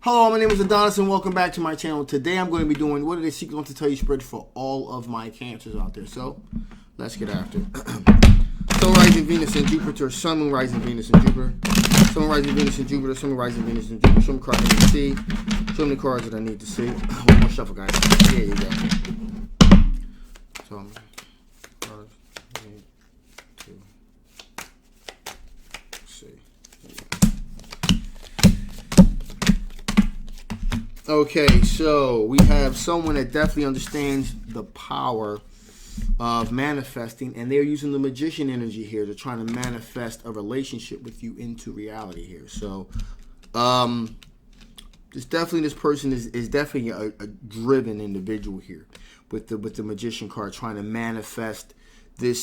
Hello, my name is Adonis and welcome back to my channel. Today I'm going to be doing what are the secret want to tell you spread for all of my cancers out there. So let's get after it. Sun, rising Venus and Jupiter, Sun, Moon, rising Venus and Jupiter, Sun, rising Venus and Jupiter, Sun, rising Venus and Jupiter. Show me cards I need to see. Show me the cards that I need to see. One more shuffle, guys. There you go. So cards I need to see. Okay, so we have someone that definitely understands the power of manifesting, and they're using the magician energy here to try to manifest a relationship with you into reality here. So, this person is definitely a driven individual here with the magician card, trying to manifest an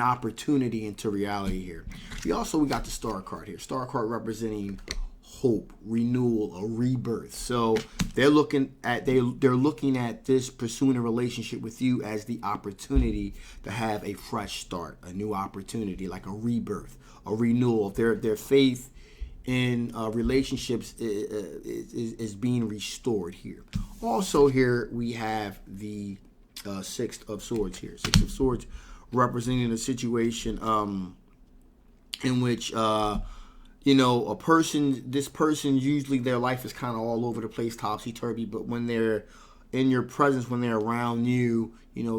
opportunity into reality here. We got the star card here. Star card representing hope, renewal, a rebirth. So they're looking at this pursuing a relationship with you as the opportunity to have a fresh start, a new opportunity, like a rebirth, a renewal. Their faith in relationships is being restored here. Also here we have the Six of Swords here. Six of Swords representing a situation in which this person, usually their life is kind of all over the place, topsy-turvy, but when they're in your presence, when they're around you,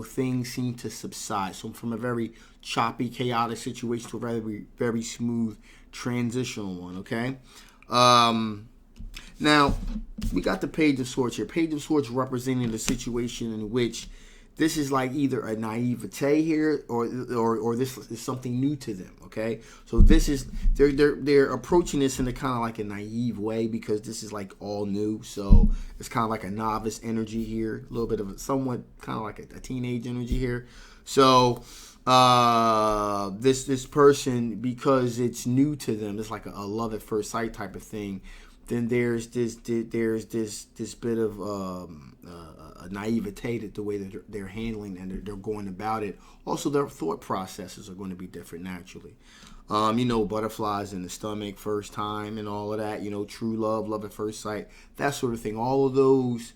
things seem to subside. So from a very choppy, chaotic situation to a very, very smooth, transitional one, okay? Now, we got the Page of Swords here. Page of Swords representing the situation in which this is like either a naivete here or this is something new to them, okay? So this is they're approaching this in a kind of like a naive way because this is like all new. So it's kind of like a novice energy here, a little bit of somewhat kind of like a teenage energy here. So this person, because it's new to them, it's like a love at first sight type of thing. Then there's this bit of a naivete to the way that they're handling and they're going about it. Also, their thought processes are going to be different naturally. Butterflies in the stomach, first time, and all of that. True love, love at first sight, that sort of thing. All of those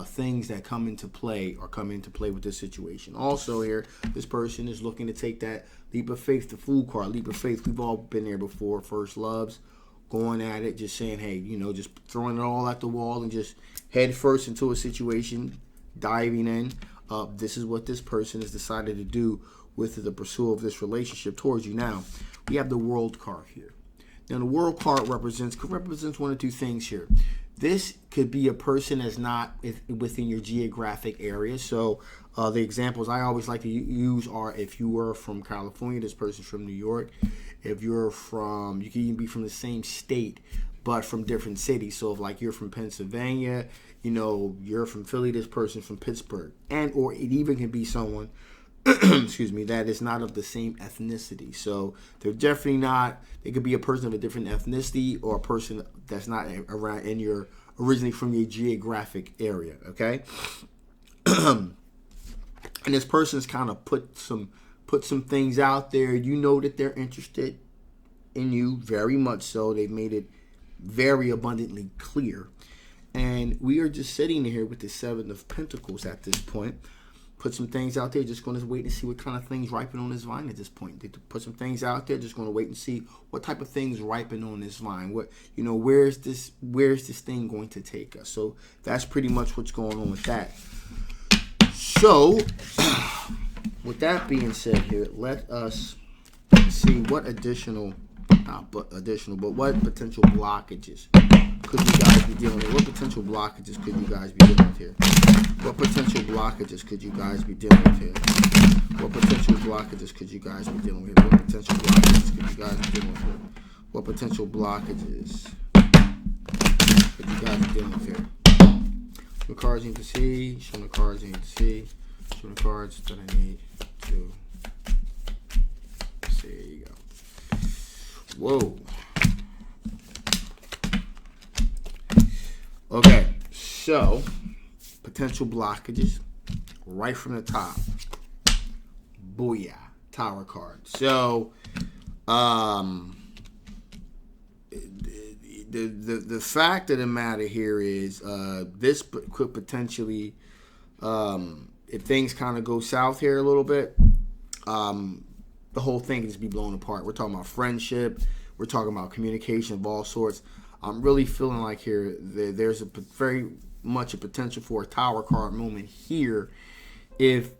things that come into play with this situation. Also, here, this person is looking to take that leap of faith, the Fool card, leap of faith. We've all been there before. First loves. Going at it, just saying, hey, just throwing it all at the wall and just head first into a situation, diving in. This is what this person has decided to do with the pursuit of this relationship towards you. Now, we have the World card here. Now, the World card represents one of two things here. This could be a person that's not within your geographic area. So the examples I always like to use are if you were from California, this person's from New York. If you can even be from the same state, but from different cities. So if you're from Pennsylvania, you're from Philly, this person's from Pittsburgh. Or it even can be someone, excuse me, that is not of the same ethnicity. So they're definitely not, they could be a person of a different ethnicity or a person that's not around originally from your geographic area, okay? And this person's kind of put some things out there. That they're interested in you very much so. They've made it very abundantly clear. And we are just sitting here with the Seven of Pentacles at this point. Put some things out there, just going to wait and see what kind of things ripen on this vine at this point. They put some things out there, just going to wait and see what type of things ripen on this vine. Where's this thing going to take us? So that's pretty much what's going on with that. So, with that being said here, let us see what what potential blockages could you guys be dealing with? What potential blockages could you guys be dealing with here? What potential blockages could you guys be dealing with here? What potential blockages could you guys be dealing with? What potential blockages could you guys be dealing with here? What potential blockages could you guys be dealing with here? Show the cards you need to see. Show the cards you need to see. Show the cards that I need to see. There you go. Whoa. Okay, so potential blockages right from the top. Booyah, Tower card. So the fact of the matter here is this could potentially, if things kind of go south here a little bit, the whole thing can just be blown apart. We're talking about friendship. We're talking about communication of all sorts. I'm really feeling like here there's very much a potential for a Tower card moment here if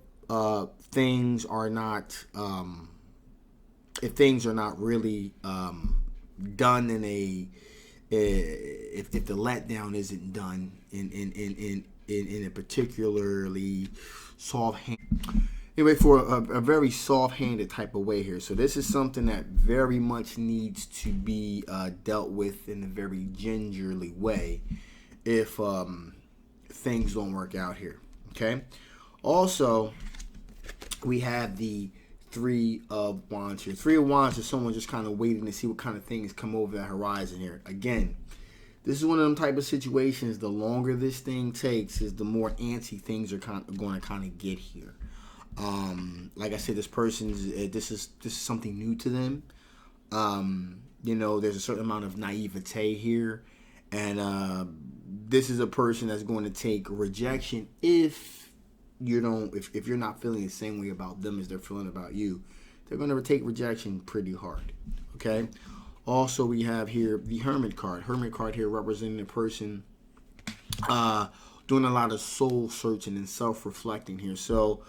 things are not really done in a if the letdown isn't done in a particularly soft hand. Anyway, for a very soft-handed type of way here. So this is something that very much needs to be dealt with in a very gingerly way if things don't work out here. Okay. Also, we have the Three of Wands here. Three of Wands is someone just kind of waiting to see what kind of things come over the horizon here. Again, this is one of them type of situations. The longer this thing takes, is the more antsy things are going to kind of get here. Like I said, this person's this is something new to them. There's a certain amount of naivete here, and this is a person that's going to take rejection if you're not feeling the same way about them as they're feeling about you. They're going to take rejection pretty hard. Okay. Also, we have here the Hermit card. Hermit card here representing a person doing a lot of soul searching and self-reflecting here. So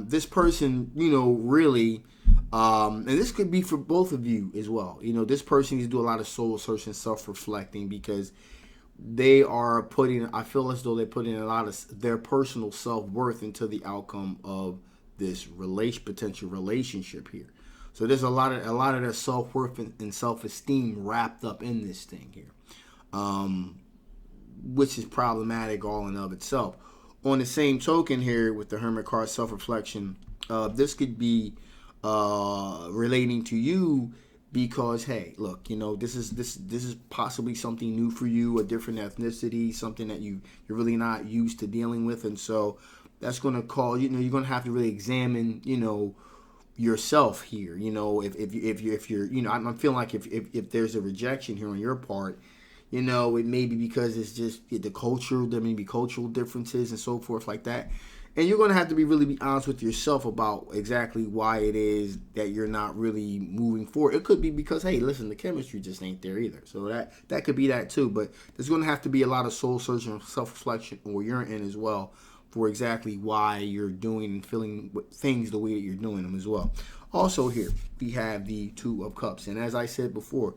this person, really, and this could be for both of you as well. This person needs to do a lot of soul searching, self-reflecting, because they are I feel as though they're putting a lot of their personal self-worth into the outcome of this potential relationship here. So there's a lot of their self-worth and self-esteem wrapped up in this thing here, which is problematic all in of itself. On the same token here with the Hermit card, self-reflection, this could be relating to you because, hey, look, this is possibly something new for you, a different ethnicity, something that you're really not used to dealing with, and so that's going to call you're going to have to really examine yourself here. If you're I'm feeling like if there's a rejection here on your part, it may be because it's just the culture. There may be cultural differences and so forth like that. And you're going to have to really be honest with yourself about exactly why it is that you're not really moving forward. It could be because, hey, listen, the chemistry just ain't there either. So that could be that too. But there's going to have to be a lot of soul searching and self-reflection or you're in as well for exactly why you're doing and feeling things the way that you're doing them as well. Also here, we have the Two of Cups. And as I said before,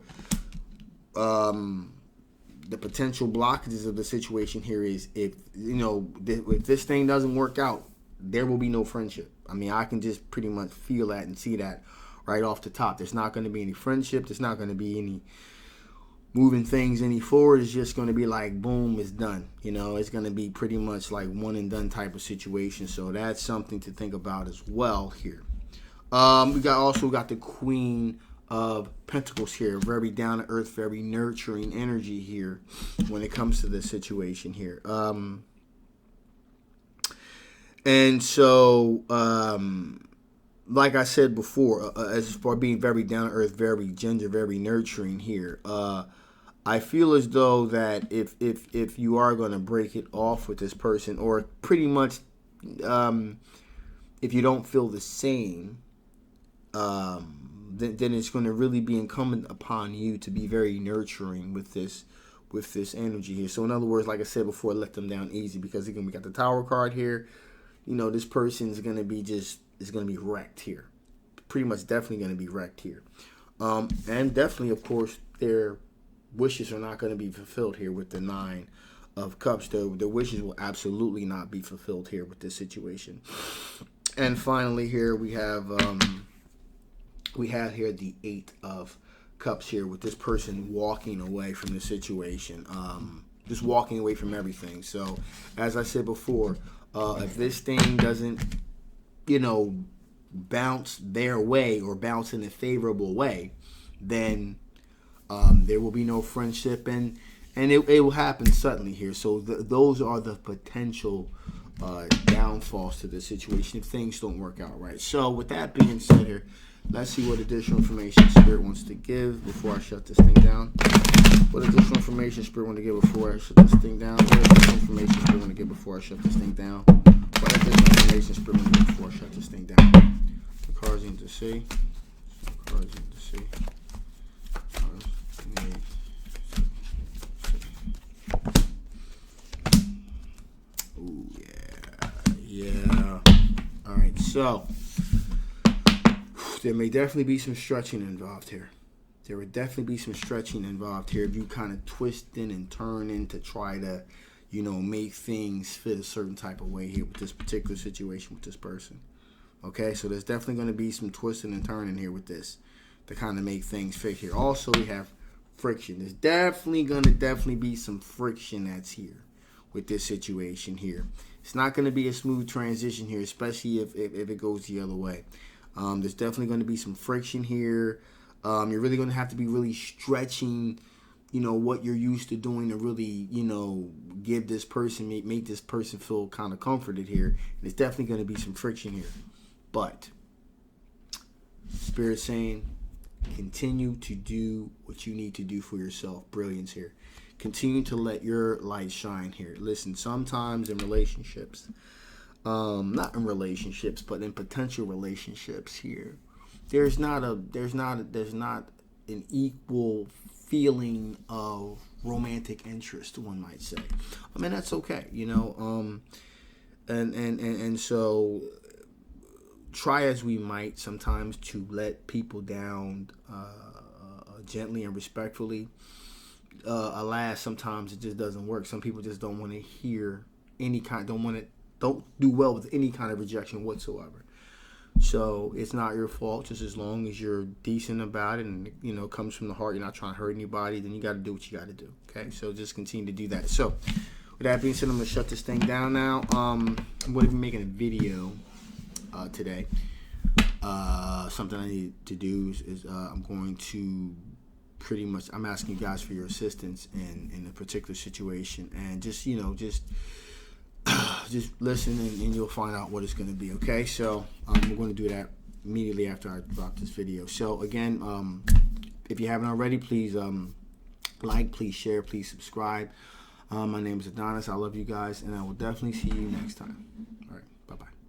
the potential blockages of the situation here is if this thing doesn't work out, there will be no friendship. I mean, I can just pretty much feel that and see that right off the top. There's not going to be any friendship. There's not going to be any moving things any forward. It's just going to be like, boom, it's done. It's going to be pretty much like one and done type of situation. So that's something to think about as well here. We got the Queen of Pentacles here, very down to earth, very nurturing energy here when it comes to this situation here. And so, like I said before, as far being very down to earth, very ginger, very nurturing here, I feel as though that if you are going to break it off with this person, or pretty much, if you don't feel the same, then it's going to really be incumbent upon you to be very nurturing with this energy here. So in other words, like I said before, let them down easy, because again, we got the Tower card here. This person is going to be wrecked here. Pretty much definitely going to be wrecked here. And definitely, of course, their wishes are not going to be fulfilled here with the Nine of Cups. Their wishes will absolutely not be fulfilled here with this situation. And finally here we have here the Eight of Cups here, with this person walking away from the situation, just walking away from everything. So as I said before, if this thing doesn't bounce their way or bounce in a favorable way, then there will be no friendship, and it will happen suddenly here. So those are the potential downfalls to the situation if things don't work out right. So with that being said here, Let's see what additional information Spirit wants to give before I shut this thing down. What additional information Spirit want to give before I shut this thing down? What additional information Spirit want to give before I shut this thing down? What additional information Spirit want to give before I shut this thing down? The cards need to see. Cards need to see. Cards need to see. Ooh, yeah. All right, so there may definitely be some stretching involved here. There would definitely be some stretching involved here if you kind of twisting and turning to try to, make things fit a certain type of way here with this particular situation with this person. Okay, so there's definitely going to be some twisting and turning here with this to kind of make things fit here. Also, we have friction. There's definitely going to be some friction that's here with this situation here. It's not going to be a smooth transition here, especially if it goes the other way. There's definitely going to be some friction here. You're really going to have to be really stretching, what you're used to doing to really, give this person, make this person feel kind of comforted here. And there's definitely going to be some friction here. But Spirit saying, continue to do what you need to do for yourself. Brilliance here. Continue to let your light shine here. Listen, sometimes in relationships, not in relationships, but in potential relationships here, there's not an equal feeling of romantic interest, one might say. I mean, that's okay, and so try as we might sometimes to let people down gently and respectfully. Alas, sometimes it just doesn't work. Some people just don't want to hear don't do well with any kind of rejection whatsoever. So it's not your fault, just as long as you're decent about it and it comes from the heart, you're not trying to hurt anybody, then you got to do what you got to do. Okay, so just continue to do that. So with that being said, I'm gonna shut this thing down now. I'm going to be making a video today. Something I need to do is I'm going to I'm asking you guys for your assistance in a particular situation, and just listen and you'll find out what it's going to be. Okay, so we're going to do that immediately after I drop this video. So again, if you haven't already, please like, please share, please subscribe. My name is Adonis. I love you guys, and I will definitely see you next time. All right, bye-bye.